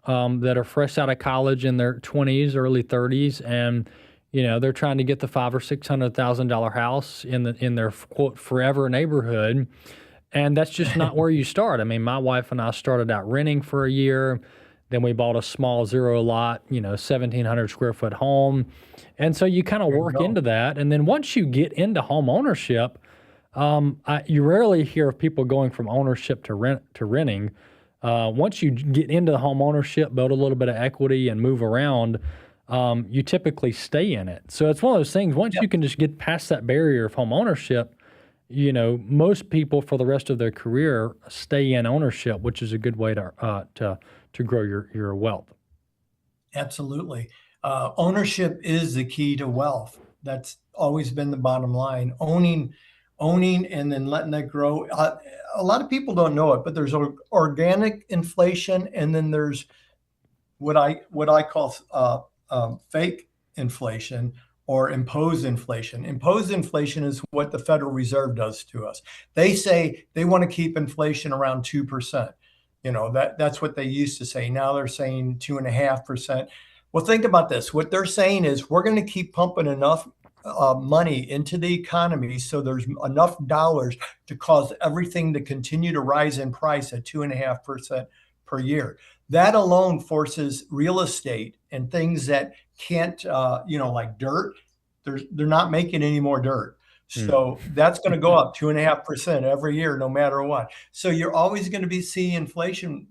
are fresh out of college in their 20s, early 30s, and they're trying to get the $500,000 or $600,000 house in their quote forever neighborhood, and that's just not where you start. I mean, my wife and I started out renting for a year, then we bought a small 0 lot, 1,700 square foot home, and so you kind of work into that, and then once you get into home ownership, you rarely hear of people going from ownership to renting. Once you get into the home ownership, build a little bit of equity and move around, you typically stay in it. So it's one of those things, once you can just get past that barrier of home ownership, most people for the rest of their career stay in ownership, which is a good way to grow your wealth. Absolutely. Ownership is the key to wealth. That's always been the bottom line. Owning and then letting that grow. A lot of people don't know it, but there's organic inflation, and then there's what I call fake inflation or imposed inflation. Imposed inflation is what the Federal Reserve does to us. They say they want to keep inflation around 2%. That's what they used to say. Now they're saying 2.5%. Well, think about this. What they're saying is we're going to keep pumping enough money into the economy so there's enough dollars to cause everything to continue to rise in price at 2.5% per year. That alone forces real estate and things that can't, like dirt, they're not making any more dirt. So that's going to go up 2.5% every year, no matter what. So you're always going to be seeing inflation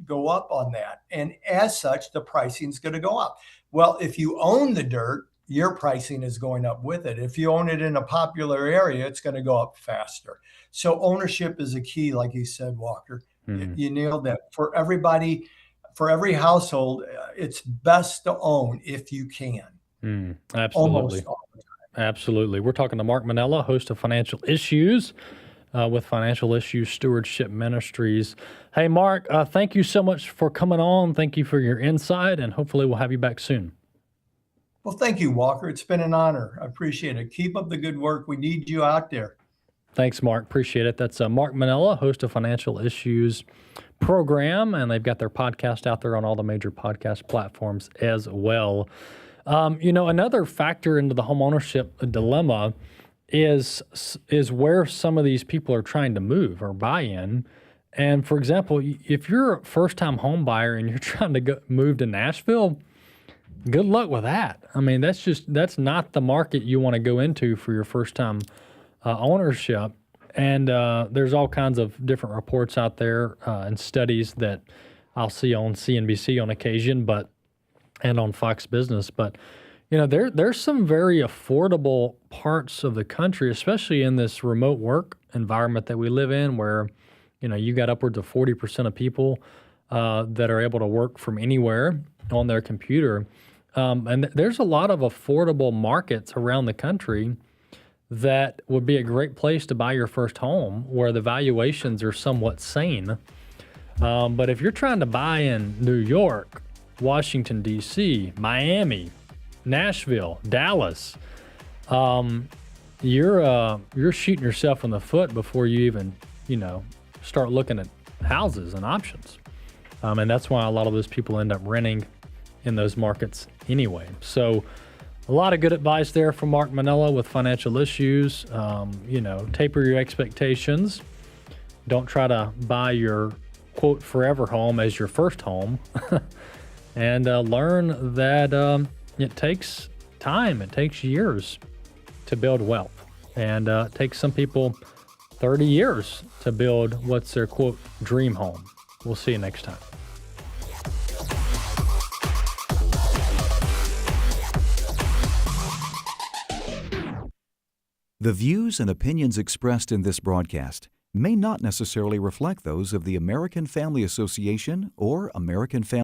go up on that. And as such, the pricing is going to go up. Well, if you own the dirt, your pricing is going up with it. If you own it in a popular area, it's going to go up faster. So ownership is a key, like you said, Walker. You nailed that. For everybody, for every household, it's best to own if you can. Absolutely. Almost all the time. Absolutely. We're talking to Mark Manella, host of Financial Issues with Financial Issues Stewardship Ministries. Hey, Mark, thank you so much for coming on. Thank you for your insight, and hopefully we'll have you back soon. Well, thank you, Walker. It's been an honor. I appreciate it. Keep up the good work. We need you out there. Thanks, Mark. Appreciate it. That's Mark Manella, host of Financial Issues program, and they've got their podcast out there on all the major podcast platforms as well. Another factor into the homeownership dilemma is where some of these people are trying to move or buy in. And for example, if you're a first-time home buyer and you're trying to move to Nashville, good luck with that. I mean, that's not the market you want to go into for your first-time ownership. And there's all kinds of different reports out there and studies that I'll see on CNBC on occasion, and on Fox Business. But, there's some very affordable parts of the country, especially in this remote work environment that we live in, where, you got upwards of 40% of people that are able to work from anywhere on their computer. And there's a lot of affordable markets around the country that would be a great place to buy your first home, where the valuations are somewhat sane. But if you're trying to buy in New York, Washington, D.C., Miami, Nashville, Dallas, you're shooting yourself in the foot before you even, start looking at houses and options. And that's why a lot of those people end up renting in those markets anyway. So a lot of good advice there from Mark Manella with Financial Issues. Taper your expectations. Don't try to buy your, quote, forever home as your first home. And learn that it takes time. It takes years to build wealth. And it takes some people 30 years to build what's their, quote, dream home. We'll see you next time. The views and opinions expressed in this broadcast may not necessarily reflect those of the American Family Association or American Family